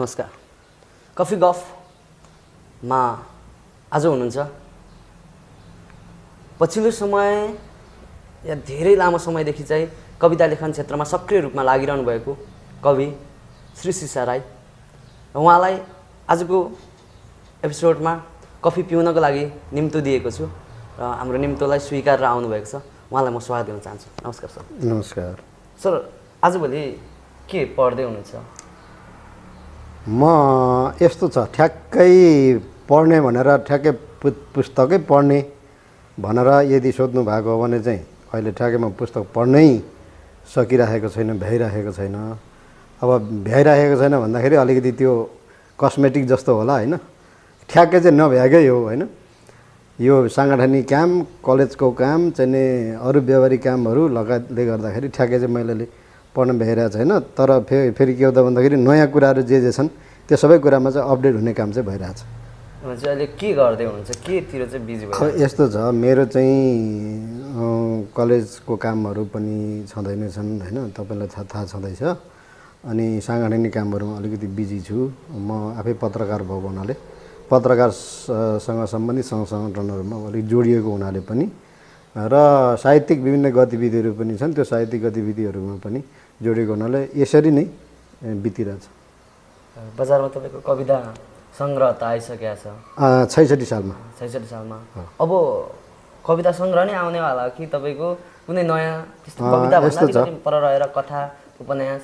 नमस्कार। कफी गफमा आज हुनुहुन्छ। पछिल्लो समय या धेरै लामो समयदेखि चाहिँ कविता लेखन क्षेत्रमा सक्रिय रूपमा लागिरहनु भएको कवि श्री सिसा राई, उहाँलाई आजको एपिसोडमा कफी पिउनको लागि निम्तो दिएको छु र हाम्रो निम्तोलाई स्वीकारेर आउनुभएको छ। उहाँलाई म स्वागत दिन चाहन्छु। नमस्कार सर। नमस्कार सर। आजभोलि के पढ्दै हुनुहुन्छ? म यस्तो छ, ठ्याक्कै पढ्ने भनेर ठ्याक्कै पुस्तकै पढ्ने भनेर यदि सोध्नु भएको हो भने चाहिँ अहिले ठ्याक्कै म पुस्तक पढ्नै सकिराखेको छैन, भ्याइराखेको छैन। अब भ्याइराखेको छैन भन्दाखेरि अलिकति त्यो कस्मेटिक जस्तो होला होइन, ठ्याक्कै चाहिँ नभ्याएकै हो होइन। यो साङ्गठनिक काम, कलेजको काम चाहिँ नि अरू व्यवहारिक कामहरू लगायतले गर्दाखेरि ठ्याक्कै चाहिँ मैले पढ्न भ्याइरहेको छैन। तर फेरि के हो त भन्दाखेरि नयाँ कुराहरू जे छन् त्यो सबै कुरामा चाहिँ अपडेट हुने काम चाहिँ भइरहेछ। अहिले के गर्दै हुनुहुन्छ? केतिर चाहिँ बिजी भयो? यस्तो छ, मेरो चाहिँ कलेजको कामहरू पनि छँदै नै छन् होइन, तपाईँलाई थाहा छँदैछ। अनि साङ्गठनिक कामहरूमा अलिकति बिजी छु। म आफै पत्रकार भएको हुनाले पत्रकारसँग सम्बन्धित सङ्घ सङ्गठनहरूमा अलिक जोडिएको हुनाले पनि र साहित्यिक विभिन्न गतिविधिहरू पनि छन्, त्यो साहित्यिक गतिविधिहरूमा पनि जोडिएको हुनाले यसरी नै बितिरहेछ। बजारमा तपाईँको कविता सङ्ग्रह त आइसकेको छ 66 सालमा। 66 सालमा अब कविता सङ्ग्रह नै आउनेवाला कि तपाईँको कुनै नयाँ त्यस्तो कविता भन्दा पर रहेर कथा उपन्यास?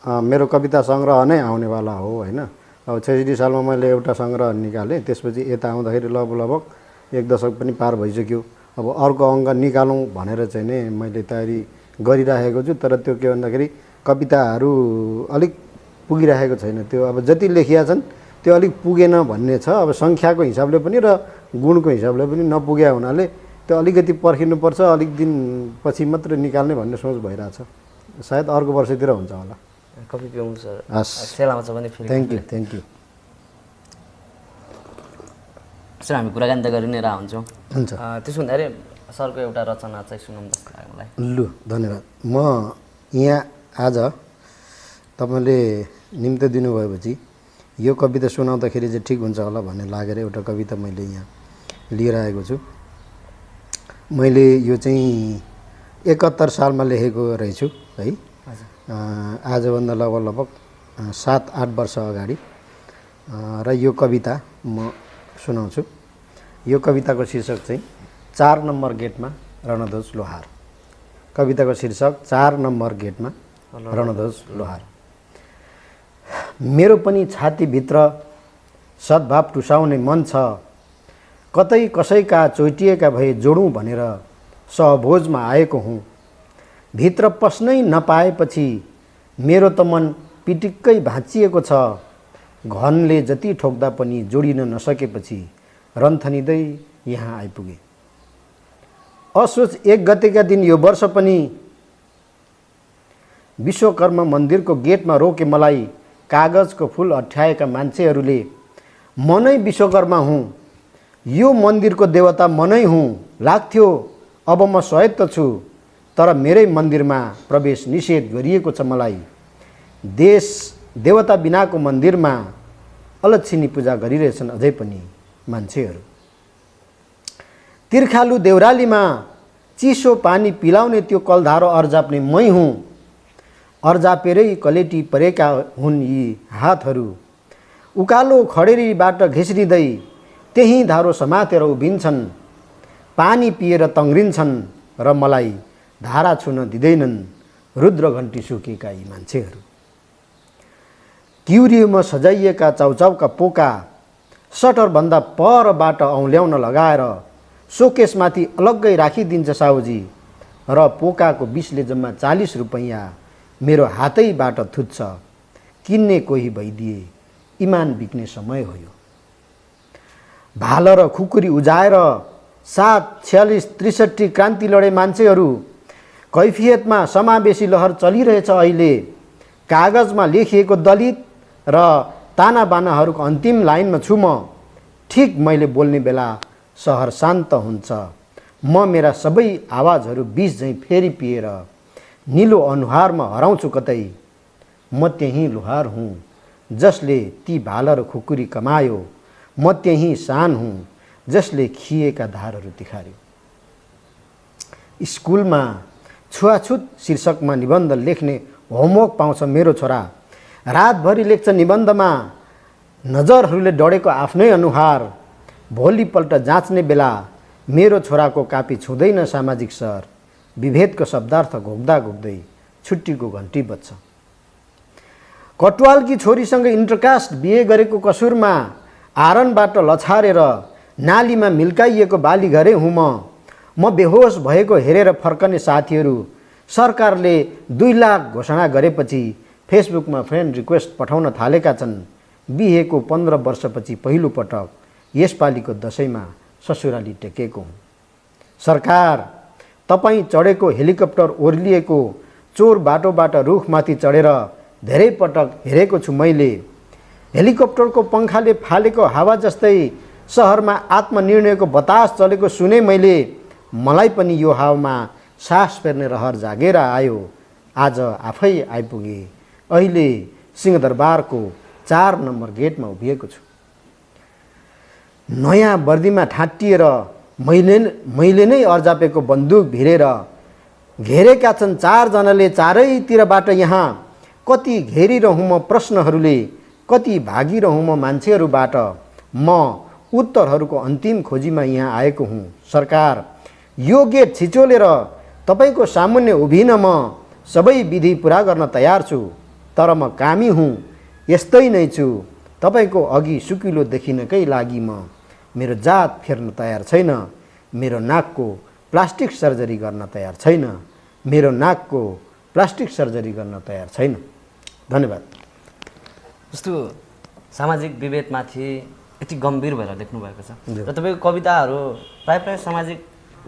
मेरो कविता सङ्ग्रह नै आउनेवाला हो होइन। अब 66 सालमा मैले एउटा सङ्ग्रह निकालेँ, त्यसपछि यता आउँदाखेरि लगभग 1 दशक पनि पार भइसक्यो। अब अर्को अङ्क निकालौँ भनेर चाहिँ नै मैले तयारी गरिराखेको छु। तर त्यो के भन्दाखेरि कविताहरू अलिक पुगिरहेको छैन। त्यो अब जति लेखिया छन् त्यो अलिक पुगेन भन्ने छ। अब सङ्ख्याको हिसाबले पनि र गुणको हिसाबले पनि नपुग्या हुनाले त्यो अलिकति पर्खिनुपर्छ, अलिक दिन पछि मात्र निकाल्ने भन्ने सोच भइरहेछ। सायद अर्को वर्षतिर हुन्छ होला। कफी पिउँ सर। हस्, सेलामा छ भने फेरि थ्याङ्क यू सर। हामी कुराकानी त गरि नै रहन्छौँ। हुन्छ। त्यसो हुँदाखेरि सरको एउटा रचना चाहिँ सुनाउँ जस्तो लाग्यो मलाई। लु धन्यवाद। म यहाँ आज तपाईँले निम्तो दिनुभएपछि यो कविता सुनाउँदाखेरि चाहिँ ठिक हुन्छ होला भन्ने लागेर एउटा कविता मैले यहाँ लिएर आएको छु। मैले यो चाहिँ 71 सालमा लेखेको रहेछु है। आजभन्दा लगभग 7-8 वर्ष अगाडि। र यो कविता म सुनाउँछु। यो कविताको शीर्षक चाहिँ 4 नम्बर गेटमा रणध्वज लोहार। कविताको शीर्षक 4 नम्बर गेटमा रणध्वज लोहार। मेरो पनि छातीभित्र सद्भाव टुसाउने मन छ, कतै कसैका चोइटिएका भए जोडौँ भनेर सहभोजमा आएको हुँ। भित्र पस्नै नपाएपछि मेरो त मन पिटिक्कै भाँचिएको छ। घनले जति ठोक्दा पनि जोडिन नसकेपछि रन्थनिँदै यहाँ आइपुगे। असोज 1 गतेका दिन यो वर्ष पनि विश्वकर्मा मन्दिरको गेटमा रोके मलाई कागजको फुल अठ्याएका मान्छेहरूले। म नै विश्वकर्मा हुँ, यो मन्दिरको देवता म नै हुँ लाग्थ्यो। अब म स्वायत्त छु, तर मेरै मन्दिरमा प्रवेश निषेध गरिएको छ मलाई। देश देवता बिनाको मन्दिरमा अलच्छिनी पूजा गरिरहेछन् अझै पनि मान्छेहरू। तिर्खालु देउरालीमा चिसो पानी पिलाउने त्यो कलधारो अर्जाप्ने मै हुँ। अर्जापेरै कलेटी परेका हुन् यी हातहरू। उकालो खडेरीबाट घिस्रिँदै त्यही धारो समातेर उभिन्छन्। पानी पिएर तङ्ग्रिन्छन् र मलाई धारा छुन दिँदैनन् रुद्रघन्टी सुकेका यी मान्छेहरू। क्युरियोमा सजाइएका चाउचाउका पोका सटरभन्दा परबाट औँल्याउन लगाएर सोकेसमाथि अलग्गै राखिदिन्छ साउजी। र पोकाको बिसले जम्मा 40 रुपैयाँ मेरो हातैबाट थुत्छ। किन्ने कोही भइदिए इमान बिक्ने समय हो यो। भाल र खुकुरी उजाएर 7, 46, 63 क्रान्ति लडे मान्छेहरू। कैफियतमा समावेशी लहर चलिरहेछ अहिले। कागजमा लेखिएको दलित र तानाबानाहरूको अन्तिम लाइनमा छु म। ठिक मैले बोल्ने बेला सहर शान्त हुन्छ। म मेरा सबै आवाजहरू बिस झैँ फेरि पिएर निलो अनुहारमा हराउँछु कतै। म त्यही लोहार हुँ जसले ती भाल र खुकुरी कमायो, म त्यही सान हुँ जसले खिएका धारहरू तिखार्यो। स्कुलमा छुवाछुत शीर्षकमा निबन्ध लेख्ने होमवर्क पाउँछ मेरो छोरा। रातभरि लेख्छ निबन्धमा नजरहरूले डढेको आफ्नै अनुहार। भोलिपल्ट जाँच्ने बेला मेरो छोराको कापी छुँदैन सामाजिक स्तर। विभेदको शब्दार्थ घोक्दा घोक्दै छुट्टीको घन्टी बज्छ। कटुवालकी छोरीसँग इन्टरकास्ट बिहे गरेको कसुरमा आरनबाट लछारेर नालीमा मिल्काइएको बाली घरे हुँ म बेहोस भएको हेरेर फर्कने साथीहरू। सरकारले 2 लाख घोषणा गरेपछि फेसबुकमा फ्रेन्ड रिक्वेस्ट पठाउन थालेका छन्। बिहेको 15 वर्षपछि पहिलो पटक यसपालिको दशैंमा ससुराली टेकेको हुँ। सरकार, तपाईँ चढेको हेलिकप्टर ओर्लिएको चोर बाटोबाट रुखमाथि चढेर धेरै पटक हेरेको छु मैले। हेलिकप्टरको पङ्खाले फालेको हावा जस्तै सहरमा आत्मनिर्णयको बतास चलेको सुने मैले। मलाई पनि यो हावामा सास फेर्ने रहर जागेर आयो। आज आफै आइपुगे। अहिले सिंहदरबारको 4 नम्बर गेटमा उभिएको छु। नयाँ वर्दीमा ठाँटिएर मैले नै अर्जापेको बन्दुक भिरेर घेरेका छन् 4 जनाले चारैतिरबाट। यहाँ कति घेरिरहँ म प्रश्नहरूले, कति भागिरहँ म मान्छेहरूबाट। म उत्तरहरूको अन्तिम खोजीमा यहाँ आएको हुँ। सरकार, यो गेट छिचोलेर तपाईको सामुन्ने उभिन म सबै विधि पुरा गर्न तयार छु। तर म कामी हुँ, यस्तै नै छु। तपाईको अघि सुकिलो देखिनकै लागि म मेरो जात फेर्न तयार छैन। मेरो नाकको प्लास्टिक सर्जरी गर्न तयार छैन। मेरो नाकको प्लास्टिक सर्जरी गर्न तयार छैन। धन्यवाद। जस्तो सामाजिक विभेदमाथि यति गम्भीर भएर लेख्नु भएको छ र तपाईँको कविताहरू प्राय सामाजिक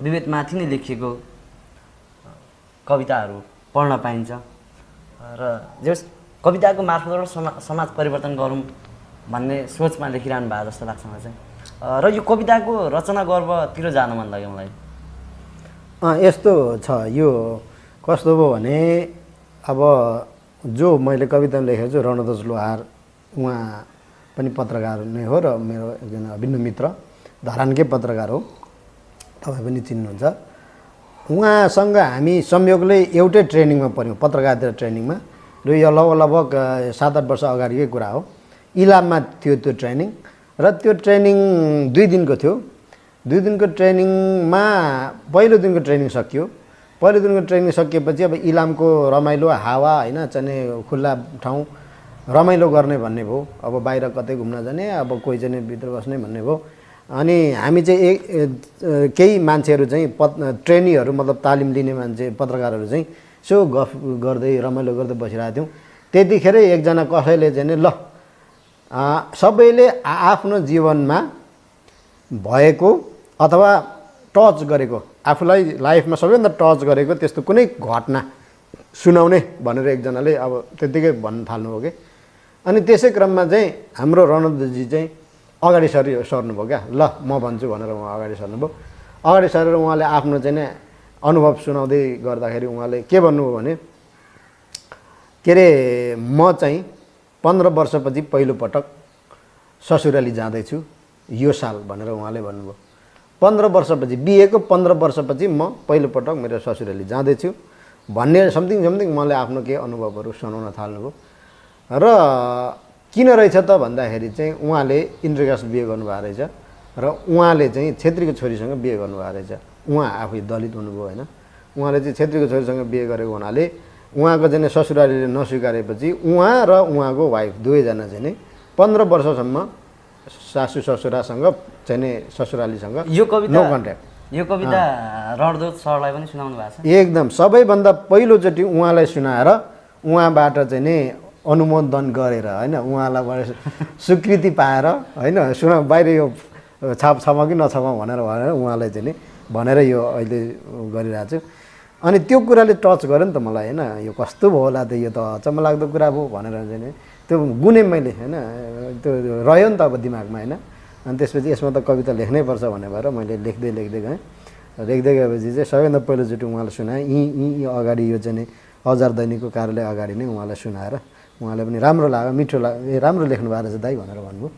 विभेदमाथि नै लेखिएको कविताहरू पढ्न पाइन्छ र जस कविताको मार्फतबाट समाज परिवर्तन गरौँ भन्ने सोचमा लेखिरहनु भएको जस्तो लाग्छ मलाई चाहिँ। र यो कविताको रचना गर्वतिर जान मन लाग्यो मलाई। यस्तो छ, यो कस्तो भयो भने अब जो मैले कविता लेखेको छु रणध्वज लोहार, उहाँ पनि पत्रकार नै हो र मेरो एकजना अभिन्न मित्र, धरानकै पत्रकार हो, तपाईँ पनि चिन्नुहुन्छ। उहाँसँग हामी संयोगले एउटै ट्रेनिङमा पऱ्यौँ, पत्रकारिता ट्रेनिङमा। र यो लगभग 7-8 वर्ष अगाडिकै कुरा हो। इलाममा थियो त्यो ट्रेनिङ र त्यो ट्रेनिङ 2 दिनको थियो। 2 दिनको ट्रेनिङमा पहिलो दिनको ट्रेनिङ सकियो। पहिलो दिनको ट्रेनिङ सकिएपछि अब इलामको रमाइलो हावा होइन, चाहिँ खुल्ला ठाउँ रमाइलो गर्ने भन्ने भयो। अब बाहिर कतै घुम्न जाने, अब कोही चाहिँ भित्र बस्ने भन्ने भयो। अनि हामी चाहिँ केही मान्छेहरू चाहिँ ट्रेनीहरू मतलब तालिम लिने मान्छे पत्रकारहरू चाहिँ सो गफ गर्दै रमाइलो गर्दै बसिरहेको थियौँ। त्यतिखेरै एकजना कसैले चाहिँ ल सबैले आफ्नो जीवनमा भएको अथवा टच गरेको, आफूलाई लाइफमा सबैभन्दा टच गरेको त्यस्तो कुनै घटना सुनाउने भनेर एकजनाले अब त्यत्तिकै भन्न थाल्नुभयो कि। अनि त्यसै क्रममा चाहिँ हाम्रो रणधजी चाहिँ अगाडि सर्नुभयो क्या। ल म भन्छु भनेर उहाँ अगाडि सर्नुभयो। अगाडि सरेर उहाँले आफ्नो चाहिँ अनुभव सुनाउँदै गर्दाखेरि उहाँले के भन्नुभयो भने, के अरे म चाहिँ 15 वर्षपछि पहिलोपटक ससुराली जाँदैछु यो साल भनेर उहाँले भन्नुभयो। 15 वर्षपछि, बिहेको 15 वर्षपछि म पहिलोपटक मेरो ससुराली जाँदैछु भन्ने समथिङ मैले आफ्नो केही अनुभवहरू सुनाउन थाल्नुभयो। र किन रहेछ त भन्दाखेरि चाहिँ उहाँले इन्टरकास्ट बिहे गर्नुभएको रहेछ र उहाँले चाहिँ छेत्रीको छोरीसँग बिहे गर्नुभएको रहेछ। उहाँ आफै दलित हुनुभयो होइन। उहाँले चाहिँ छेत्रीको छोरीसँग बिहे गरेको हुनाले उहाँको चाहिँ ससुरालीले नस्वीकारेपछि उहाँ र उहाँको वाइफ दुवैजना चाहिँ 15 वर्षसम्म सासू ससुरासँग चाहिँ ससुरालीसँग यो कविता नो कन्ट्याक्ट। यो कविता रणध्वज सरलाई पनि सुनाउनु भएको छ? एकदम सबैभन्दा पहिलोचोटि उहाँलाई सुनाएर उहाँबाट चाहिँ नि अनुमोदन गरेर होइन, उहाँलाई स्वीकृति पाएर होइन, बाहिर यो छाप कि नछाप भनेर उहाँलाई चाहिँ नि भनेर यो अहिले गरिरहेको छु। अनि त्यो कुराले टच गर्यो नि त मलाई होइन। यो कस्तो भयो होला त, यो त अचम्म लाग्दो कुरा भयो भनेर चाहिँ नि त्यो गुने मैले होइन, त्यो रह्यो नि त अब दिमागमा होइन। अनि त्यसपछि यसमा त कविता लेख्नै पर्छ भन्ने भएर मैले लेख्दै गएँ। लेख्दै गएपछि चाहिँ सबैभन्दा पहिलोचोटि उहाँलाई सुनाएँ। यी अगाडि यो चाहिँ नि औजार दैनिकको कार्यालय अगाडि नै उहाँलाई सुनाएर उहाँलाई पनि राम्रो लाग्यो, मिठो लाग्यो, राम्रो लेख्नु भएको रहेछ दाइ भनेर भन्नुभयो,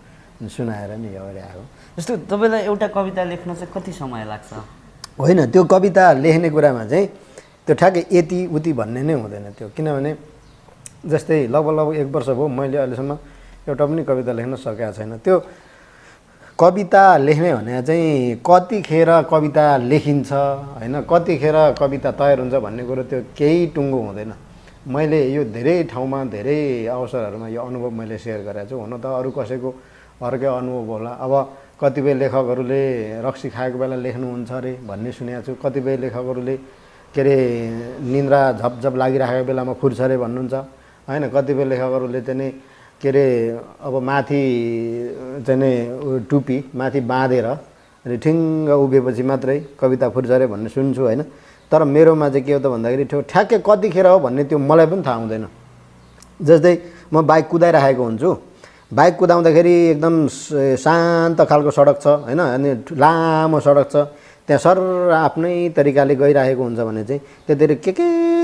सुनाएर नि अगाडि आएको। जस्तो तपाईँलाई एउटा कविता लेख्न चाहिँ कति समय लाग्छ? होइन, त्यो कविता लेख्ने कुरामा चाहिँ त्यो ठ्याक्कै यति उति भन्ने नै हुँदैन त्यो, किनभने जस्तै लगभग 1 वर्ष भयो मैले अहिलेसम्म एउटा पनि कविता लेख्न सकेको छैन। त्यो कविता लेख्ने भने चाहिँ कतिखेर कविता लेखिन्छ होइन, कतिखेर कविता तयार हुन्छ भन्ने कुरो त्यो केही टुङ्गो हुँदैन। मैले यो धेरै ठाउँमा धेरै अवसरहरूमा यो अनुभव मैले सेयर गरेको छु। हुन त अरू कसैको अर्कै अनुभव होला। अब कतिपय लेखकहरूले रक्सी खाएको बेला लेख्नुहुन्छ अरे भन्ने सुनेको छु, कतिपय लेखकहरूले के अरे निन्द्रा झपझप लागिराखेको बेलामा फुर्छ अरे भन्नुहुन्छ होइन, कतिपय लेखकहरूले चाहिँ नि के अरे अब माथि चाहिँ नि टुपी माथि बाँधेर अनि ठिङ्ग उभिएपछि मात्रै कविता फुर्छ अरे भन्ने सुन्छु होइन। तर मेरोमा चाहिँ के हो त भन्दाखेरि त्यो ठ्याक्कै कतिखेर हो भन्ने त्यो मलाई पनि थाहा हुँदैन। जस्तै म बाइक कुदाइराखेको हुन्छु, बाइक कुदाउँदाखेरि एकदम शान्त खालको सडक छ होइन, अनि लामो सडक छ, त्यहाँ सर आफ्नै तरिकाले गइरहेको हुन्छ भने चाहिँ त्यतिर के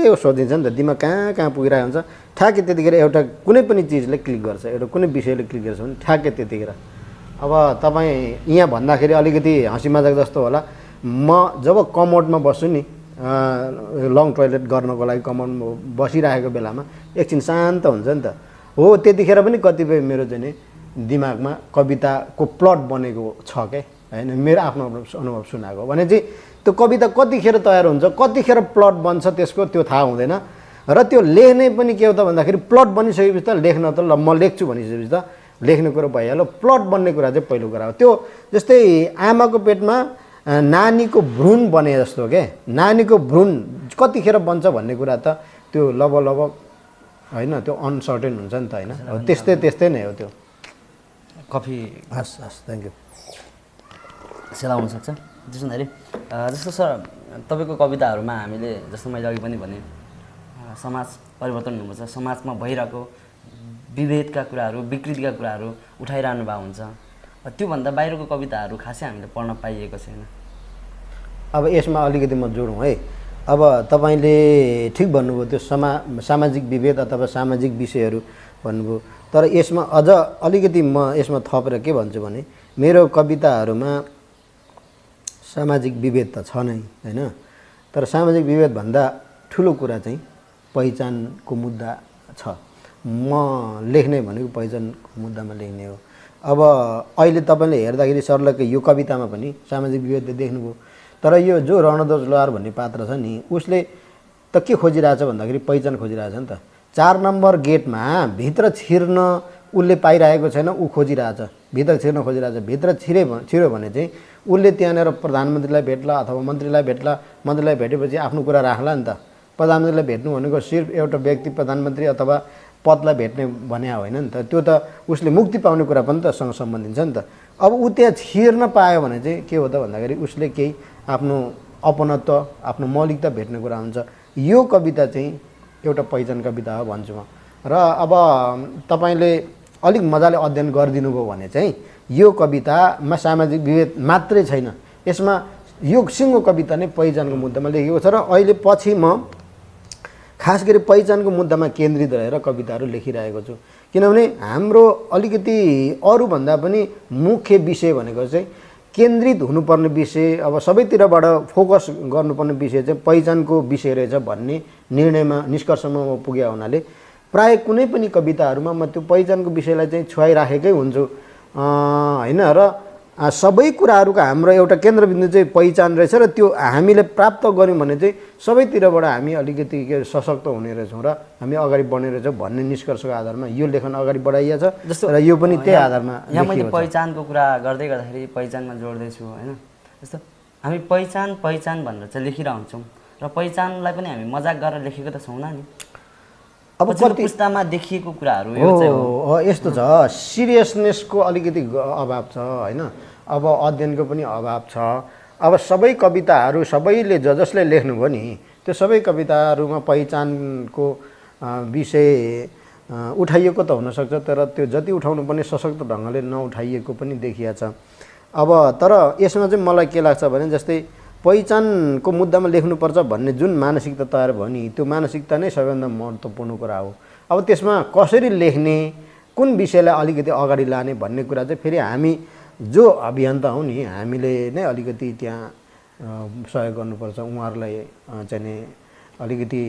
सोधिन्छ नि त, दिमाग कहाँ कहाँ पुगिरहेको हुन्छ। ठ्याक्कै त्यतिखेर एउटा कुनै पनि चिजले क्लिक गर्छ, एउटा कुनै विषयले क्लिक गर्छ भने ठ्याक्कै त्यतिखेर। अब तपाईँ यहाँ भन्दाखेरि अलिकति हाँसी मजाक जस्तो होला, म जब कमोडमा बस्छु नि लङ टोइलेट गर्नको लागि कमोडमा बसिरहेको बेलामा एकछिन शान्त हुन्छ नि त, हो त्यतिखेर पनि कतिपय मेरो चाहिँ नि दिमागमा कविताको प्लट बनेको छ क्या होइन, मेरो आफ्नो अनुभव सुनाएको भने चाहिँ त्यो कविता कतिखेर तयार हुन्छ, कतिखेर प्लट बन्छ त्यसको त्यो थाहा हुँदैन। र त्यो लेख्ने पनि के हो त भन्दाखेरि प्लट बनिसकेपछि त लेख्न त ल म लेख्छु भनिसकेपछि त लेख्ने कुरो भइहाल्यो, प्लट बन्ने कुरा चाहिँ पहिलो कुरा हो। त्यो जस्तै आमाको पेटमा नानीको भ्रूण बने जस्तो के, नानीको भ्रूण कतिखेर बन्छ भन्ने कुरा त त्यो लगभग होइन, त्यो अनसर्टेन हुन्छ नि त होइन, त्यस्तै नै हो त्यो। कफी हस् हस्, थ्याङ्क यू। सेला हुनसक्छ त्यसो हुँदाखेरि जस्तो सर तपाईँको कविताहरूमा हामीले जस्तो मैले अघि पनि भने समाज परिवर्तन हुनुपर्छ, समाजमा भइरहेको विभेदका कुराहरू विकृतिका कुराहरू उठाइरहनु भएको हुन्छ, त्योभन्दा बाहिरको कविताहरू खासै हामीले पढ्न पाइएको छैन। अब यसमा अलिकति म जोडौँ है। अब तपाईँले ठिक भन्नुभयो, त्यो सामाजिक विभेद अथवा सामाजिक विषयहरू भन्नुभयो, तर यसमा अझ अलिकति म यसमा थपेर के भन्छु भने मेरो कविताहरूमा सामाजिक विभेद त छ नै होइन, तर सामाजिक विभेदभन्दा ठुलो कुरा चाहिँ पहिचानको मुद्दा छ। म लेख्ने भनेको पहिचानको मुद्दामा लेख्ने हो। अब अहिले तपाईँले हेर्दाखेरि सर्लकै यो कवितामा पनि सामाजिक विभेद देख्नुभयो, तर यो जो रणध्वज लोहार भन्ने पात्र छ नि उसले त के खोजिरहेछ भन्दाखेरि पहिचान खोजिरहेछ नि त। 4 नम्बर गेटमा भित्र छिर्न उसले पाइरहेको छैन, ऊ खोजिरहेछ, भित्र छिर्न खोजिरहेछ। भित्र छिर्यो भने चाहिँ उसले त्यहाँनिर प्रधानमन्त्रीलाई भेट्ला अथवा मन्त्रीलाई भेट्ला, मन्त्रीलाई भेटेपछि आफ्नो कुरा राख्ला नि त। प्रधानमन्त्रीलाई भेट्नु भनेको सिर्फ एउटा व्यक्ति प्रधानमन्त्री अथवा पदलाई भेट्ने भने होइन नि त, त्यो त उसले मुक्ति पाउने कुरा पनि त सँग सम्बन्धित छ नि त। अब ऊ त्यहाँ छिर्न पायो भने चाहिँ के हो त भन्दाखेरि उसले केही आफ्नो अपनत्व आफ्नो मौलिकता भेट्ने कुरा हुन्छ। यो कविता चाहिँ एउटा पहिचान कविता हो भन्छु म। र अब तपाईँले अलिक मजाले अध्ययन गरिदिनु भयो भने चाहिँ यो कवितामा सामाजिक विभेद मात्रै छैन, यसमा यो सिङ्गो कविता नै पहिचानको मुद्दामा लेखेको छ। र अहिले पछि म खास गरी पहिचानको मुद्दामा केन्द्रित रहेर कविताहरू लेखिरहेको छु, किनभने हाम्रो अलिकति अरूभन्दा पनि मुख्य विषय भनेको चाहिँ केन्द्रित हुनुपर्ने विषय, अब सबैतिरबाट फोकस गर्नुपर्ने विषय चाहिँ पहिचानको विषय रहेछ भन्ने निर्णयमा निष्कर्षमा म पुगेको हुनाले प्राय कुनै पनि कविताहरूमा म त्यो पहिचानको विषयलाई चाहिँ छुवाइराखेकै हुन्छु होइन। र सबै कुराहरूको हाम्रो एउटा केन्द्रबिन्दु चाहिँ पहिचान रहेछ र त्यो हामीले प्राप्त गऱ्यौँ भने चाहिँ सबैतिरबाट हामी अलिकति सशक्त हुने रहेछौँ र हामी अगाडि बढ्ने रहेछौँ भन्ने निष्कर्षको आधारमा यो लेखन अगाडि बढाइएको छ। जस्तो र यो पनि त्यही आधारमा यहाँ मैले पहिचानको कुरा गर्दै गर्दाखेरि पहिचानमा जोड्दैछु होइन। जस्तो हामी पहिचान भनेर चाहिँ लेखिरहन्छौँ र पहिचानलाई पनि हामी मजाक गरेर लेखेको त छौँ नि। अब कति पुस्तामा देखिएको कुराहरू यो चाहिँ हो, यस्तो छ, सिरियसनेसको अलिकति अभाव छ होइन, अब अध्ययनको पनि अभाव छ। अब सबै कविताहरू सबैले जसले लेख्नुभयो नि त्यो सबै कविताहरूमा पहिचानको विषय उठाइएको त हुनसक्छ, तर त्यो जति उठाउनु पर्ने सशक्त ढङ्गले नउठाइएको पनि देखिया छ। अब तर यसमा चाहिँ मलाई के लाग्छ भने जस्तै पहिचानको मुद्दामा लेख्नुपर्छ भन्ने जुन मानसिकता तयार भयो नि त्यो मानसिकता नै सबैभन्दा महत्त्वपूर्ण कुरा हो। अब त्यसमा कसरी लेख्ने, कुन विषयलाई अलिकति अगाडि लाने भन्ने कुरा चाहिँ फेरि हामी जो अभियन्ता हौँ नि हामीले नै अलिकति त्यहाँ सहयोग गर्नुपर्छ, उहाँहरूलाई चाहिँ नि अलिकति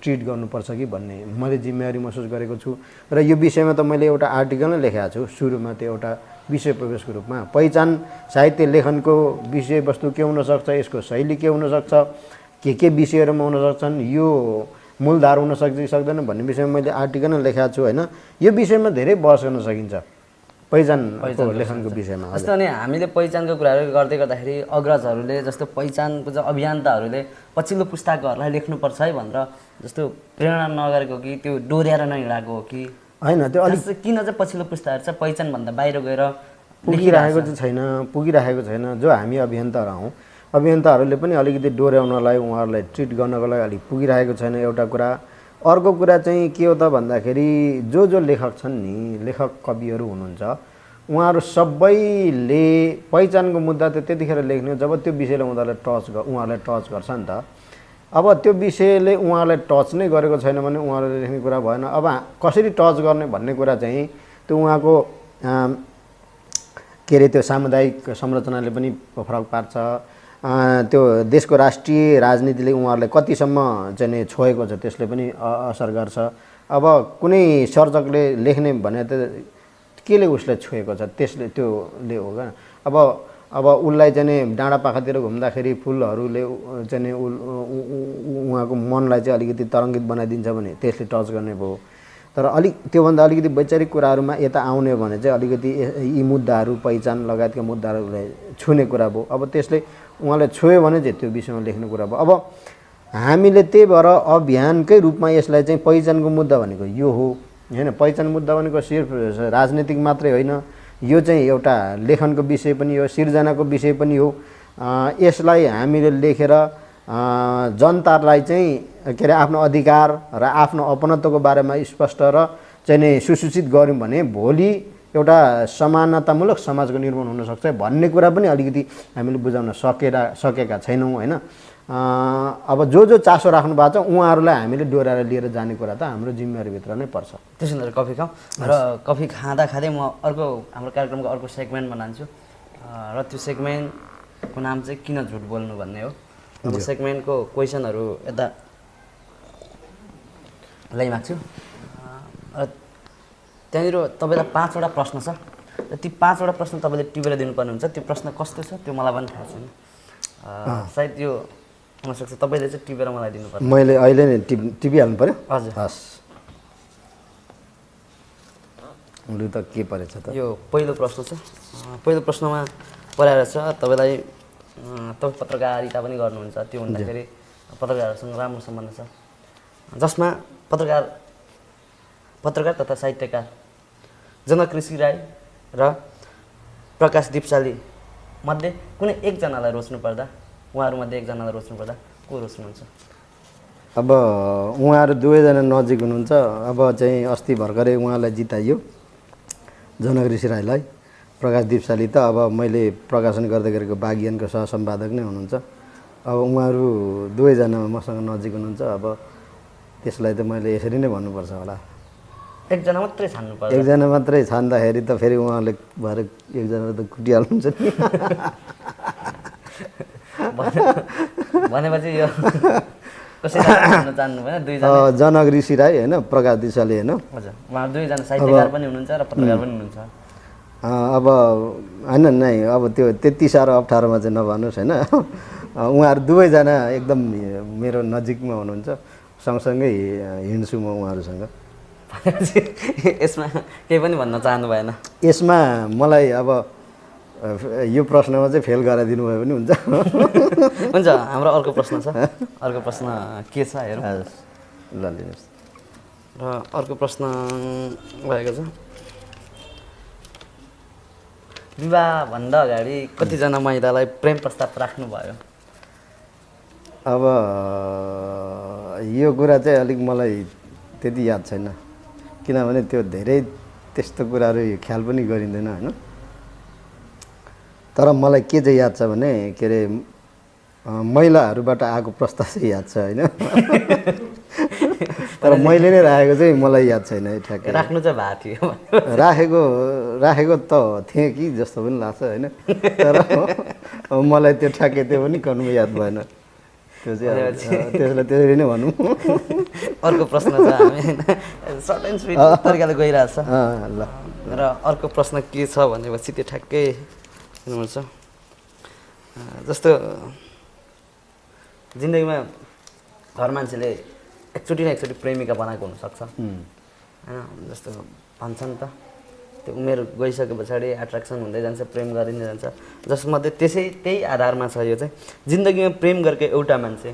ट्रिट गर्नुपर्छ कि भन्ने मैले जिम्मेवारी महसुस गरेको छु। र यो विषयमा त मैले एउटा आर्टिकल नै लेखेको छु सुरुमा, त्यो एउटा विषय प्रवेशको रूपमा। पहिचान साहित्य लेखनको विषयवस्तु के हुनसक्छ, यसको शैली के हुनसक्छ, के विषयहरूमा हुन सक्छन्, यो मूलधार हुन सक्छ कि सक्दैन भन्ने विषयमा मैले आर्टिकल नै लेखेको छु होइन। यो विषयमा धेरै बहस गर्न सकिन्छ पहिचानको लेखनको विषयमा। जस्तो अनि हामीले पहिचानको कुराहरू गर्दै गर्दाखेरि अग्रजहरूले जस्तो पहिचानको चाहिँ अभियन्ताहरूले पछिल्लो पुस्ताकोहरूलाई लेख्नुपर्छ है भनेर जस्तो प्रेरणा नगरेको कि त्यो डोर्याएर नै हिँडाएको हो कि होइन, त्यो अलिक किन चाहिँ पछिल्लो पुस्ताहरू चाहिँ पहिचानभन्दा बाहिर गएर पुगिरहेको छैन। जो हामी अभियन्ताहरू हौँ, अभियन्ताहरूले पनि अलिकति डोर्याउनलाई, उहाँहरूलाई ट्रिट गर्नको लागि अलिक पुगिरहेको छैन एउटा कुरा। अर्को कुरा चाहिँ के हो त भन्दाखेरि जो लेखक छन् नि, लेखक कविहरू हुनुहुन्छ, उहाँहरू सबैले पहिचानको मुद्दा त त्यतिखेर लेख्ने जब त्यो विषयले उहाँहरूलाई टच गर्छ नि त। अब त्यो विषयले उहाँहरूलाई टच नै गरेको छैन भने उहाँहरूले लेख्ने कुरा भएन। अब कसरी टच गर्ने भन्ने कुरा चाहिँ त्यो उहाँको के अरे त्यो सामुदायिक संरचनाले पनि फरक पार्छ, त्यो देशको राष्ट्रिय राजनीतिले उहाँहरूलाई कतिसम्म चाहिँ नि छोएको छ त्यसले पनि असर गर्छ। अब कुनै सर्जकले लेख्ने भने त केले उसलाई छोएको छ त्यसले त्योले हो क्या। अब उसलाई चाहिँ नि डाँडा पाखातिर घुम्दाखेरि फुलहरूले चाहिँ नि उहाँको मनलाई चाहिँ अलिकति तरङ्गित बनाइदिन्छ भने त्यसले टच गर्ने भयो। तर त्योभन्दा अलिकति वैचारिक कुराहरूमा यता आउने भने चाहिँ अलिकति यी मुद्दाहरू पहिचान लगायतका मुद्दाहरूलाई छुने कुरा भयो। अब त्यसले उहाँलाई छोयो भने चाहिँ त्यो विषयमा लेख्ने कुरा भयो। अब हामीले त्यही भएर अभियानकै रूपमा यसलाई चाहिँ पहिचानको मुद्दा भनेको यो हो होइन। पहिचान मुद्दा भनेको सिर्फ राजनीतिक मात्रै होइन, यो चाहिँ एउटा लेखनको विषय पनि हो, सिर्जनाको विषय पनि हो। यसलाई हामीले लेखेर जनतालाई चाहिँ के अरे आफ्नो अधिकार र आफ्नो अपनत्वको बारेमा स्पष्ट र चाहिँ नि सुसूचित गऱ्यौँ भने भोलि एउटा समानतामूलक समाजको निर्माण हुनसक्छ भन्ने कुरा पनि अलिकति हामीले बुझाउन सकेका छैनौँ होइन। अब जो चासो राख्नु भएको छ उहाँहरूलाई हामीले डोर्याएर लिएर जाने कुरा त हाम्रो जिम्मेवारीभित्र नै पर्छ। त्यसो भने कफी खाउँ र कफी खाँदै म अर्को हाम्रो कार्यक्रमको अर्को सेगमेन्टमा लान्छु र त्यो सेगमेन्टको नाम चाहिँ किन झुट बोल्नु भन्ने हो। अब सेगमेन्टको क्वेसनहरू यता ल्याइमाग्छु र त्यहाँनिर तपाईँलाई 5वटा प्रश्न छ र ती 5वटा प्रश्न तपाईँले टिपेर दिनुपर्ने हुन्छ। त्यो प्रश्न कस्तो छ त्यो मलाई पनि थाहा छैन, सायद यो हुनसक्छ तपाईँले चाहिँ टिपेर मलाई दिनुपर्छ। मैले अहिले नै टिपिहाल्नु पऱ्यो? हजुर हस्, लु त के परेछ त। यो पहिलो प्रश्न छ। पहिलो प्रश्नमा परेर छ तपाईँलाई तपाईँ पत्रकारिता पनि गर्नुहुन्छ, त्यो हुँदाखेरि पत्रकारहरूसँग राम्रो सम्बन्ध छ, जसमा पत्रकार तथा साहित्यकार जनक ऋषि राई र प्रकाश दिप्साली मध्ये कुनै एकजनालाई रोज्नुपर्दा, उहाँहरूमध्ये एकजनालाई रोज्नुपर्दा को रोज्नुहुन्छ? अब उहाँहरू दुवैजना नजिक हुनुहुन्छ। अब चाहिँ अस्ति भर्खरै उहाँलाई जिताइयो जनक ऋषि राईलाई। प्रकाश दिप्साली त अब मैले प्रकाशन गर्दै गरेको बागियानको सहसम्पादक नै हुनुहुन्छ। अब उहाँहरू दुवैजना मसँग नजिक हुनुहुन्छ। अब त्यसलाई त मैले यसरी नै भन्नुपर्छ होला, एकजना मात्रै छान्नुपर्छ। एकजना मात्रै छान्दाखेरि त फेरि उहाँले भएर एकजना त कुटिहाल्नुहुन्छ नि। भनेपछि यो कसैलाई जान्नु भएन, दुईजना जनक ऋषि राई होइन, प्रकाश दिप्साली होइन। हजुर, उहाँ दुईजना साहित्यकार पनि हुनुहुन्छ र पत्रकार पनि हुनुहुन्छ। अब होइन नै, अब त्यो त्यति साह्रो अप्ठ्यारोमा चाहिँ नभन्नुहोस् होइन। उहाँहरू दुवैजना एकदम मेरो नजिकमा हुनुहुन्छ, सँगसँगै हिँड्छु म उहाँहरूसँग। यसमा केही पनि भन्न चाहनु भएन? यसमा मलाई अब यो प्रश्नमा चाहिँ फेल गराइदिनु भयो भने हुन्छ। हुन्छ, हाम्रो अर्को प्रश्न छ। अर्को प्रश्न के छ हेरौँ। ल लिनुहोस्। र अर्को प्रश्न भएको छ, विवाहभन्दा अगाडि कतिजना महिलालाई प्रेम प्रस्ताव राख्नुभयो? अब यो कुरा चाहिँ अलिक मलाई त्यति याद छैन, किनभने त्यो धेरै त्यस्तो कुराहरू ख्याल पनि गरिँदैन होइन। तर मलाई के चाहिँ याद छ भने के अरे महिलाहरूबाट आएको प्रस्ताव चाहिँ याद छ होइन तर मैले नै राखेको चाहिँ मलाई याद छैन है ठ्याक्कै राख्नु चाहिँ भएको थियो राखेको त थिएँ कि जस्तो पनि लाग्छ होइन तर अब मलाई त्यो ठ्याक्कै त्यो पनि गर्नु याद भएन त्यो चाहिँ त्यसलाई त्यसरी नै भनौँ अर्को प्रश्न छ हामी सर्ट एन्ड स्विट तरिकाले गइरहेछ ल र अर्को प्रश्न के छ भनेपछि त्यो ठ्याक्कै हुनुपर्छ जस्तो जिन्दगीमा घर मान्छेले एकचोटि न एकचोटि प्रेमिका बनाएको हुनसक्छ होइन जस्तो भन्छन् त त्यो उमेर गइसके पछाडि एट्र्याक्सन हुँदै जान्छ प्रेम गरिँदै जान्छ जसमध्ये त्यही आधारमा छ यो चाहिँ जिन्दगीमा प्रेम गरेको एउटा मान्छे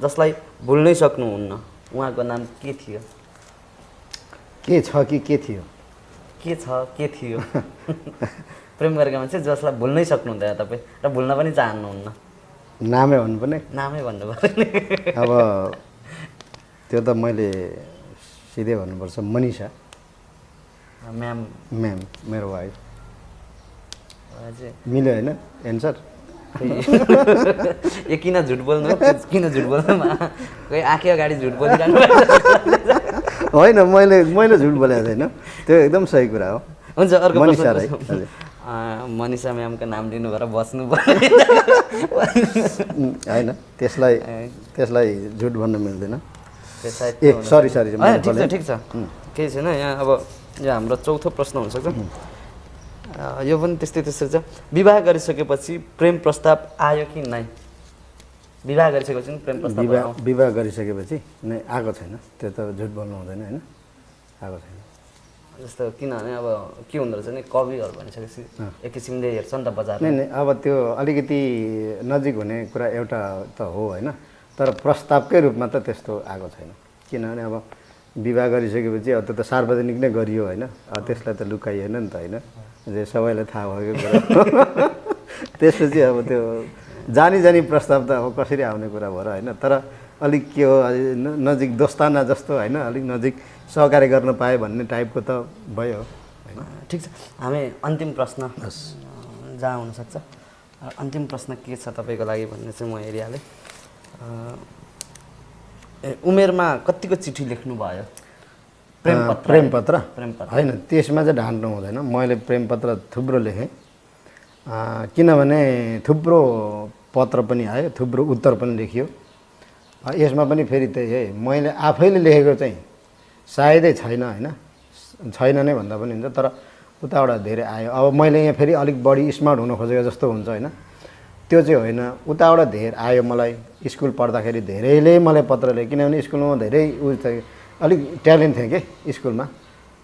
जसलाई भुल्नै सक्नुहुन्न उहाँको नाम के थियो के छ कि के थियो के थियो प्रेम गरेको मान्छे जसलाई भुल्नै सक्नुहुँदैन तपाईँ र भुल्न पनि चाहनुहुन्न नामै भन्नुपर्ने नामै भन्नु पर्ने अब त्यो त मैले सिधै भन्नुपर्छ मनिषा म्याम म्याम मेरो वाइफ हजुर मिल्यो होइन एन्सर यो किन झुट बोल्नु किन झुट बोल्नु कोही आँखी अगाडि झुट बोलिरहनु होइन मैले झुट बोलेको छैन त्यो एकदम सही कुरा हो हुन्छ अर्को मनिषा राई प्रश्न हजुर मनिषा म्यामको नाम लिनु भएर बस्नु पर्ने होइन त्यसलाई झुट भन्न मिल्दैन त्यो सायद ए सरी होइन ठिक छ केही छैन यहाँ अब यो हाम्रो चौथो प्रश्न हुनसक्छ यो पनि त्यस्तै छ विवाह गरिसकेपछि प्रेम प्रस्ताव आयो कि नै विवाह गरिसकेपछि प्रेम प्रस्ताव विवाह गरिसकेपछि नै आएको छैन त्यो त झुट बोल्नु हुँदैन होइन आएको छैन जस्तो किनभने अब के हुँदो रहेछ नि कविहरू भनिसकेपछि एक किसिमले हेर्छ नि त बजार नै अब त्यो अलिकति नजिक हुने कुरा एउटा त हो होइन तर प्रस्तावकै रूपमा त त्यस्तो आएको छैन किनभने अब विवाह गरिसकेपछि अब त्यो त सार्वजनिक नै गरियो होइन अब त्यसलाई त लुकाइएन नि त होइन जे सबैलाई थाहा भएको कुरा त्यसपछि अब त्यो जानी प्रस्ताव त अब कसरी आउने कुरा भएर होइन तर अलिक के हो नजिक दोस्ताना जस्तो होइन अलिक नजिक सहकार्य गर्न पाएँ भन्ने टाइपको त भयो होइन ठिक छ हामी अन्तिम प्रश्न जहाँ हुनसक्छ अन्तिम प्रश्न के छ तपाईँको लागि भन्ने चाहिँ म हेरिहालेँ उमेरमा कतिको चिठी लेख्नु भयो प्रेमपत्र होइन त्यसमा चाहिँ ढान्नु हुँदैन मैले प्रेमपत्र थुप्रो लेखेँ किनभने थुप्रो पत्र पनि आयो थुप्रो उत्तर पनि लेखियो यसमा पनि फेरि त्यही है मैले आफैले लेखेको चाहिँ सायदै छैन नै भन्दा पनि हुन्छ तर उताबाट धेरै आयो अब मैले यहाँ फेरि अलिक बढी स्मार्ट हुन खोजेको जस्तो हुन्छ होइन त्यो चाहिँ होइन उताबाट धेरै आयो मलाई स्कुल पढ्दाखेरि धेरैले मलाई पत्र लेख्यो किनभने स्कुलमा धेरै अलिक ट्यालेन्ट थिएँ कि स्कुलमा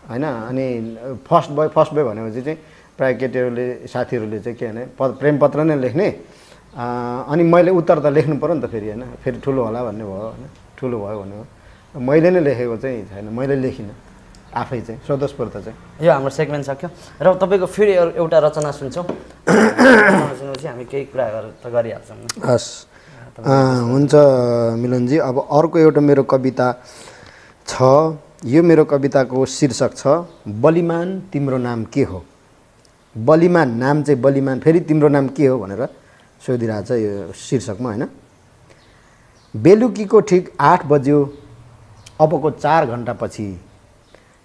होइन अनि फर्स्ट बोय भनेपछि चाहिँ प्रायः केटीहरूले साथीहरूले चाहिँ के भने प्रेमपत्र नै लेख्ने अनि मैले उत्तर त लेख्नु पऱ्यो नि त फेरि होइन फेरि ठुलो होला भन्ने भयो होइन ठुलो भयो भन्ने भयो मैले नै लेखेको चाहिँ छैन मैले लेखिनँ आफै चाहिँ स्वतस्फूर्त चाहिँ यो हाम्रो सेगमेन्ट सक्यो र तपाईँको फेरि एउटा रचना सुन्छौँ सुनेपछि हामी केही कुराहरू त गरिहाल्छौँ हस् हुन्छ मिलनजी अब अर्को एउटा मेरो कविता छ यो मेरो कविताको शीर्षक छ बलिमान तिम्रो नाम के हो बलिमान नाम चाहिँ बलिमान फेरि तिम्रो नाम के हो भनेर सोधिरहेछ यो शीर्षकमा होइन बेलुकीको ठिक 8 बज्यो अबको 4 घन्टापछि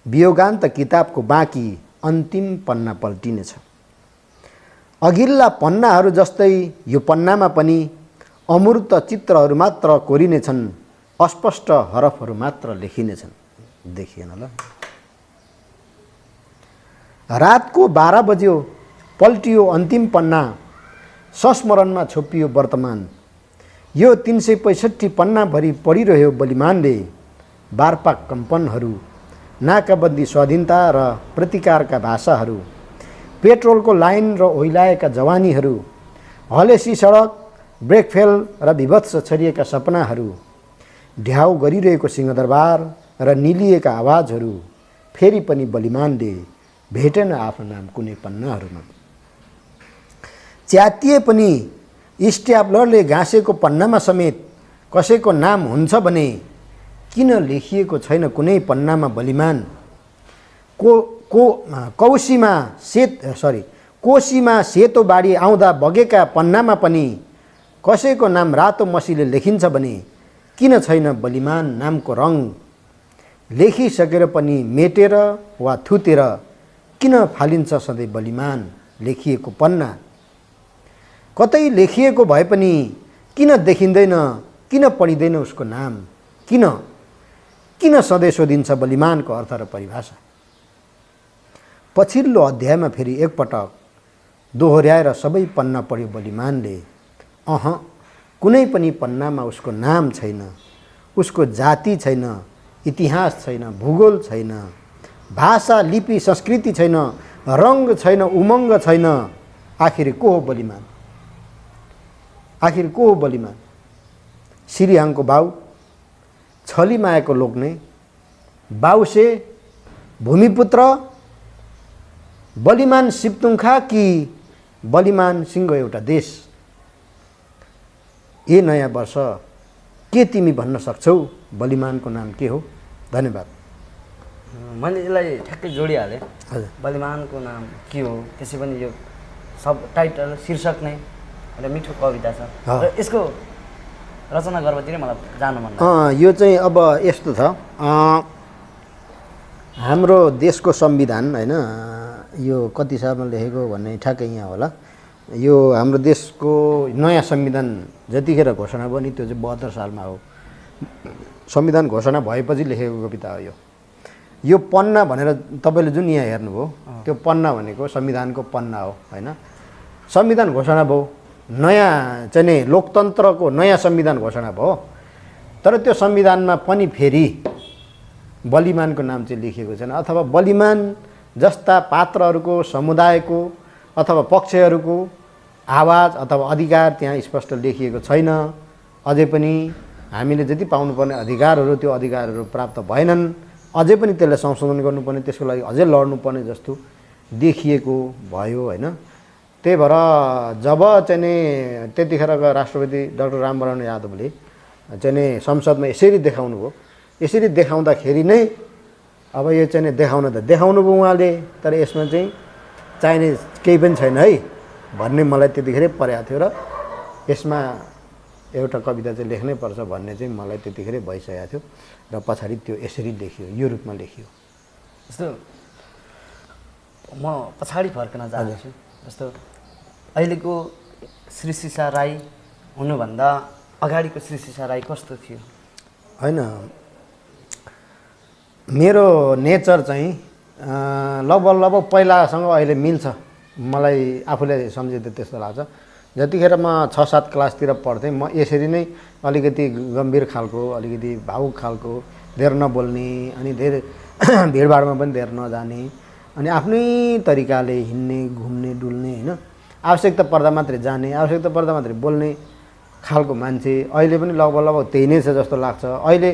वियोगान्त किताबको बाँकी अन्तिम पन्ना पल्टिनेछ अघिल्ला पन्नाहरू जस्तै यो पन्नामा पनि अमूर्त चित्रहरू मात्र कोरिनेछन् अस्पष्ट हरफहरू मात्र लेखिनेछन् देखिएन ल रातको 12 बज्यो पल्टियो अन्तिम पन्ना संस्मरणमा छोपियो वर्तमान यो 365 पन्नाभरि पढिरह्यो बलिमानले वार्पाक कम्पनहरू नाकाबन्दी स्वाधीनता र प्रतिकारका भाषाहरू पेट्रोलको लाइन र ओइलाएका जवानीहरू हलेसी सडक ब्रेकफेल र विभत्स छरिएका सपनाहरू ढ्याउ गरिरहेको सिंहदरबार र निलिएका आवाजहरू फेरि पनि बलिमानले भेटेन आफ्नो नाम कुनै पन्नाहरूमा च्यातिए पनि स्ट्याप्लरले गाँसेको पन्नामा समेत कसैको नाम हुन्छ भने किन लेखिएको छैन कुनै पन्नामा बलिमान कोसीमा सेतो बाढी आउँदा बगेका पन्नामा पनि कसैको नाम रातो मसीले लेखिन्छ भने किन छैन बलिमान नामको रङ? लेखिसकेर पनि मेटेर वा थुतेर किन फालिन्छ सधैँ बलिमान लेखिएको पन्ना? कतै लेखिएको भए पनि किन देखिँदैन, किन पढिँदैन उसको नाम? किन सधैँ सोधिन्छ बलिमानको अर्थ र परिभाषा? पछिल्लो अध्यायमा फेरि एकपटक दोहोर्याएर सबै पन्ना पढ्यो बलिमानले। कुनै पनि पन्नामा उसको नाम छैन, उसको जाति छैन, इतिहास छैन, भूगोल छैन, भाषा, लिपि, संस्कृति छैन, रङ्ग छैन, उमङ्ग छैन। आखिर को हो बलिमान? आखिर को हो बलिमान? सिरिहाङको बाउ, छलीमायाको लोग्ने, बाउसे, भूमिपुत्र, बलिमान सिप्तुङखा कि बलिमान सिङ्गो एउटा देश? ए नयाँ वर्ष के तिमी भन्न सक्छौ बलिमानको नाम के हो? धन्यवाद। मैले यसलाई ठ्याक्कै जोडिहालेँ। हजुर। बलिमानको नाम के हो? त्यसै पनि यो सब टाइटल शीर्षक नै एउटा मिठो कविता छ र यसको रचना गर्वतिर मलाई जानु मन लाग्छ। यो चाहिँ अब यस्तो छ, हाम्रो देशको संविधान होइन, यो कति सालमा लेखेको भन्ने ठ्याक्कै यहाँ होला। यो हाम्रो देशको नयाँ संविधान जतिखेर घोषणा भयो नि त्यो चाहिँ 72 सालमा हो। संविधान घोषणा भएपछि लेखेको कविता हो यो। यो पन्ना भनेर तपाईँले जुन यहाँ हेर्नुभयो त्यो पन्ना भनेको संविधानको पन्ना हो होइन। संविधान घोषणा भयो, नयाँ चाहिँ नि लोकतन्त्रको नयाँ संविधान घोषणा भयो, तर त्यो संविधानमा पनि फेरि बलिमानको नाम चाहिँ लेखिएको छैन, अथवा बलिमान जस्ता पात्रहरूको, समुदायको अथवा पक्षहरूको आवाज अथवा अधिकार त्यहाँ स्पष्ट लेखिएको छैन। अझै पनि हामीले जति पाउनुपर्ने अधिकारहरू त्यो अधिकारहरू प्राप्त भएनन्। अझै पनि त्यसलाई संशोधन गर्नुपर्ने, त्यसको लागि अझै लड्नुपर्ने जस्तो देखिएको भयो होइन। त्यही भएर जब चाहिँ नि त्यतिखेरका राष्ट्रपति डाक्टर रामवरण यादवले चाहिँ नि संसदमा यसरी देखाउनु भयो, यसरी देखाउँदाखेरि नै अब यो चाहिँ नि देखाउनु भयो उहाँले, तर यसमा चाहिँ चाहिने केही पनि छैन है भन्ने मलाई त्यतिखेरै परेको थियो र यसमा एउटा कविता चाहिँ लेख्नै पर्छ भन्ने चाहिँ मलाई त्यतिखेरै भइसकेको थियो र पछाडि त्यो यसरी लेखियो, यो रूपमा लेखियो। जस्तो म पछाडि फर्कन चाहन्छु, जस्तो अहिलेको श्री सिसा राई हुनुभन्दा अगाडिको श्री सिसा राई कस्तो थियो? होइन, मेरो नेचर चाहिँ लगभग पहिलासँग अहिले मिल्छ, मलाई आफूले सम्झिँदा त्यस्तो लाग्छ। जतिखेर म 6-7 क्लासतिर पढ्थेँ म यसरी नै अलिकति गम्भीर खालको, अलिकति भावुक खालको, धेर नबोल्ने, अनि धेरै भिडभाडमा पनि धेर नजाने, अनि आफ्नै तरिकाले हिँड्ने, घुम्ने, डुल्ने होइन, आवश्यकता पर्दा मात्रै जाने, आवश्यकता पर्दा मात्रै बोल्ने खालको मान्छे। अहिले पनि लगभग त्यही नै छ जस्तो लाग्छ। अहिले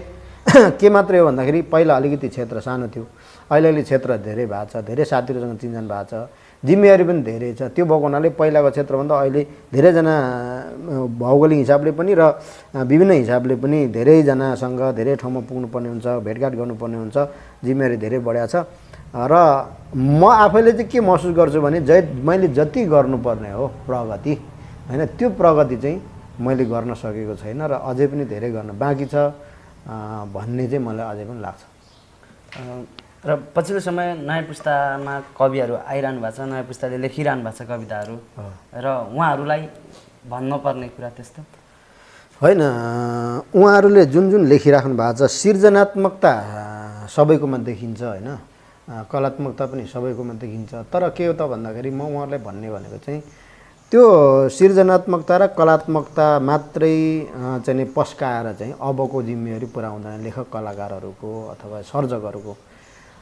के मात्रै हो भन्दाखेरि पहिला अलिकति क्षेत्र सानो थियो, अहिले क्षेत्र धेरै भएको छ, धेरै साथीहरूसँग चिनजान भएको छ, जिम्मेवारी पनि धेरै छ। त्यो भएको हुनाले पहिलाको क्षेत्रभन्दा अहिले धेरैजना भौगोलिक हिसाबले पनि र विभिन्न हिसाबले पनि धेरैजनासँग धेरै ठाउँमा पुग्नुपर्ने हुन्छ, भेटघाट गर्नुपर्ने हुन्छ, जिम्मेवारी धेरै बढाएको छ। र म आफैले चाहिँ के महसुस गर्छु भने मैले जति गर्नुपर्ने हो प्रगति होइन, त्यो प्रगति चाहिँ मैले गर्न सकेको छैन र अझै पनि धेरै गर्न बाँकी छ भन्ने चाहिँ मलाई अझै पनि लाग्छ। र पछिल्लो समय नयाँ पुस्तामा कविहरू आइरहनु भएको छ, नयाँ पुस्ताले लेखिरहनु भएको छ कविताहरू, र उहाँहरूलाई भन्नुपर्ने कुरा त्यस्तो होइन। उहाँहरूले जुन जुन लेखिराख्नु भएको छ, सृजनात्मकता सबैकोमा देखिन्छ होइन, कलात्मकता पनि सबैकोमा देखिन्छ। तर के हो त भन्दाखेरि म उहाँहरूलाई भन्ने भनेको चाहिँ त्यो सृजनात्मकता र कलात्मकता मात्रै चाहिँ पस्काएर चाहिँ अबको जिम्मेवारी पुरा हुँदैन लेखक कलाकारहरूको अथवा सर्जकहरूको।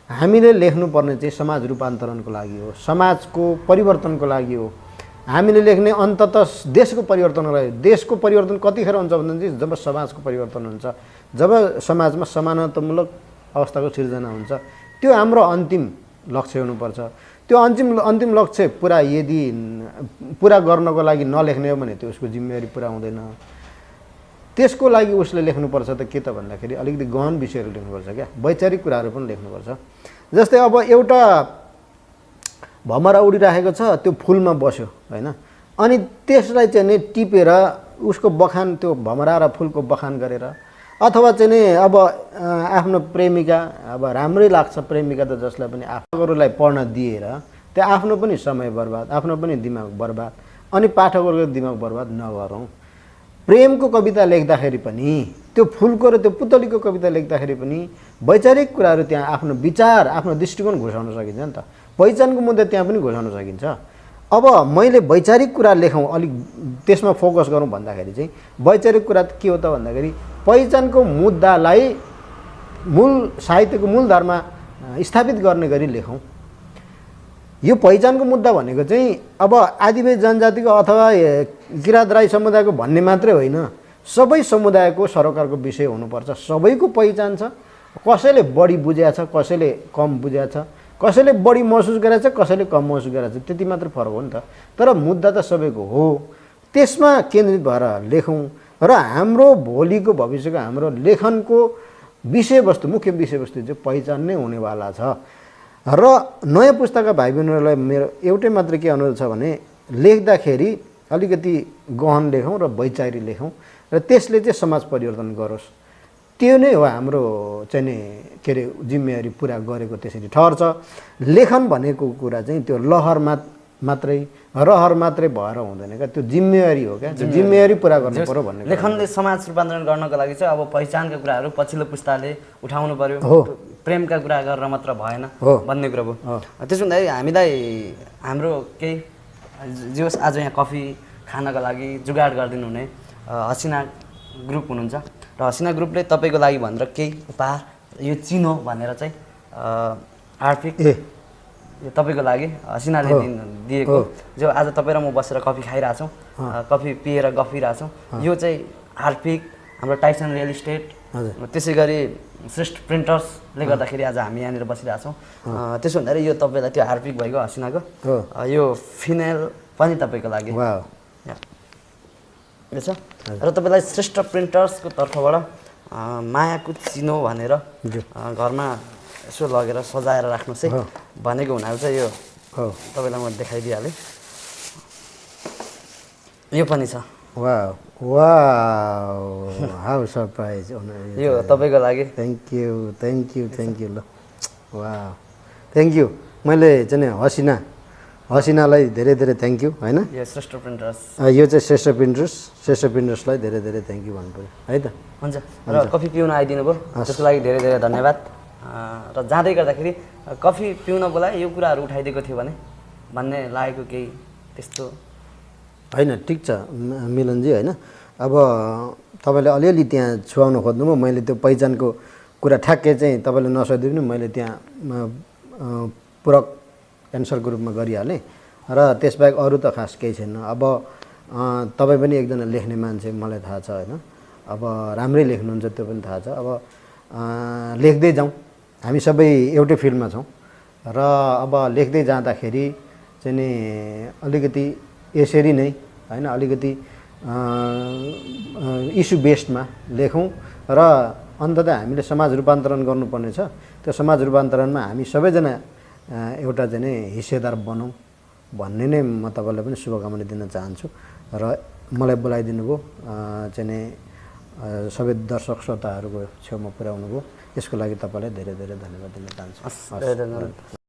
हामीले लेख्नुपर्ने चाहिँ समाज रूपान्तरणको लागि हो, समाजको परिवर्तनको लागि हो। हामीले लेख्ने अन्ततः देशको परिवर्तनको लागि। देशको परिवर्तन कतिखेर हुन्छ भन्दाखेरि जब समाजको परिवर्तन हुन्छ, जब समाजमा समानतामूलक अवस्थाको सिर्जना हुन्छ, त्यो हाम्रो अन्तिम लक्ष्य हुनुपर्छ। त्यो अन्तिम लक्ष्य यदि पुरा गर्नको लागि नलेख्ने हो भने त्यो उसको जिम्मेवारी पुरा हुँदैन। त्यसको लागि उसले लेख्नुपर्छ त के त भन्दाखेरि अलिकति गहन विषयहरू लेख्नुपर्छ क्या, वैचारिक कुराहरू पनि लेख्नुपर्छ। जस्तै अब एउटा भमरा उडिराखेको छ, त्यो फुलमा बस्यो होइन, अनि त्यसलाई चाहिँ नि टिपेर उसको बखान त्यो भमरा र फुलको बखान गरेर अथवा चाहिँ नि अब आफ्नो प्रेमिका अब राम्रै लाग्छ प्रेमिका त जसलाई पनि पाठकहरूलाई पढ्न दिएर त्यो आफ्नो पनि समय बर्बाद आफ्नो पनि दिमाग बर्बाद अनि पाठकहरूको दिमाग बर्बाद नगरौँ। प्रेमको कविता लेख्दाखेरि पनि त्यो फुलको र त्यो पुतलीको कविता लेख्दाखेरि पनि वैचारिक कुराहरू त्यहाँ आफ्नो विचार आफ्नो दृष्टिकोण घुसाउन सकिन्छ नि त। पहिचानको मुद्दा त्यहाँ पनि घुसाउन सकिन्छ। अब मैले वैचारिक कुरा लेखौँ अलिक त्यसमा फोकस गरौँ भन्दाखेरि चाहिँ वैचारिक कुरा के हो त भन्दाखेरि पहिचानको मुद्दालाई मूल साहित्यको मूलधारमा स्थापित गर्ने गरी लेखौँ। यो पहिचानको मुद्दा भनेको चाहिँ अब आदिवासी जनजातिको अथवा किराँत राई समुदायको भन्ने मात्रै होइन, सबै समुदायको सरोकारको विषय हुनुपर्छ। सबैको पहिचान छ, कसैले बढी बुझेको छ, कसैले कम बुझेको छ, कसैले बढी महसुस गरेको छ, कसैले कम महसुस गरेको छ, त्यति मात्र फरक हो नि त। तर मुद्दा त सबैको हो, त्यसमा केन्द्रित भएर लेखौँ र हाम्रो भोलिको भविष्यको हाम्रो लेखनको विषयवस्तु मुख्य विषयवस्तु चाहिँ पहिचान नै हुनेवाला छ। र नयाँ पुस्ताका भाइ बहिनीहरूलाई मेरो एउटै मात्र के अनुरोध छ भने लेख्दाखेरि अलिकति गहन लेखौँ र वैचारिक लेखौँ र त्यसले चाहिँ समाज परिवर्तन गरोस्। त्यो नै हो हाम्रो चाहिँ नि के अरे जिम्मेवारी पुरा गरेको त्यसरी ठहर्छ। लेखन भनेको कुरा चाहिँ त्यो रहर मात्रै भएर हुँदैन क्या, त्यो जिम्मेवारी हो क्या, त्यो जिम्मेवारी पुरा गर्नु पर्यो भन्ने। लेखनले समाज रूपान्तरण गर्नको लागि चाहिँ अब पहिचानका कुराहरू पछिल्लो पुस्ताले उठाउनु पर्यो, प्रेमका कुरा गरेर मात्र भएन भन्ने कुरा भयो। त्यसो हुँदाखेरि हामीलाई हाम्रो केही जोस् आज यहाँ कफी खानको लागि जुगाड गरिदिनु हुने हसिना ग्रुप हुनुहुन्छ र हसिना ग्रुपले तपाईँको लागि भनेर केही उपहार यो चिनो भनेर चाहिँ आर्थिक यो तपाईँको लागि हसिनाले दिएको जो आज तपाईँ र म बसेर कफी खाइरहेछौँ, कफी पिएर गफिरहेछौँ। यो चाहिँ हार्पिक हाम्रो टाइसन रियल इस्टेट त्यसै गरी श्रेष्ठ प्रिन्टर्सले गर्दाखेरि आज हामी यहाँनिर बसिरहेछौँ। त्यसो हुँदाखेरि यो तपाईँलाई त्यो हार्पिक भएको हसिनाको यो फिनाइल पनि तपाईँको लागि छ र तपाईँलाई श्रेष्ठ प्रिन्टर्सको तर्फबाट मायाको चिनो भनेर घरमा यसो लगेर सजाएर राख्नुहोस् है भनेको हुनाले चाहिँ यो तपाईँलाई म देखाइदिइहालेँ। यो पनि छ। वाह वाह हाउ सरप्राइज। यो तपाईँको लागि। थ्याङ्क यू ल वाह थ्याङ्क यू। मैले चाहिँ हसिनालाई धेरै थ्याङ्क यू होइन। यो श्रेष्ठ प्रिन्टर्स यो चाहिँ श्रेष्ठ प्रिन्टर्सलाई धेरै थ्याङ्क यू भन्नु पऱ्यो है त। हुन्छ र कफी पिउन आइदिनु भयो त्यसको लागि धेरै धन्यवाद। र जाँदै गर्दाखेरि कफी पिउन बोलाए यो कुराहरू उठाइदिएको थियो भने भन्ने लागेको केही त्यस्तो होइन। ठिक छ मिलनजी होइन। अब तपाईँले अलिअलि त्यहाँ छुवाउन खोज्नुभयो, मैले त्यो पहिचानको कुरा ठ्याक्कै चाहिँ तपाईँले नसोधिदिनु पनि मैले त्यहाँ पूरक एन्सरको रूपमा गरिहालेँ र त्यसबाहेक अरू त खास केही छैन। अब तपाईँ पनि एकजना लेख्ने मान्छे मलाई थाहा छ होइन, अब राम्रै लेख्नुहुन्छ त्यो पनि थाहा छ। अब लेख्दै जाउँ, हामी सबै एउटै फिल्डमा छौँ र अब लेख्दै जाँदाखेरि चाहिँ नि अलिकति यसरी नै होइन अलिकति इस्यु बेस्डमा लेखौँ र अन्ततः हामीले समाज रूपान्तरण गर्नुपर्ने छ। त्यो समाज रूपान्तरणमा हामी सबैजना एउटा चाहिँ नि हिस्सेदार बनौँ भन्ने नै म तपाईँलाई पनि शुभकामना दिन चाहन्छु। र मलाई बोलाइदिनु भयो चाहिँ नि सबै दर्शक श्रोताहरूको छेउमा पुर्याउनु भयो, यसको लागि तपाईँलाई धेरै धन्यवाद दिन चाहन्छु।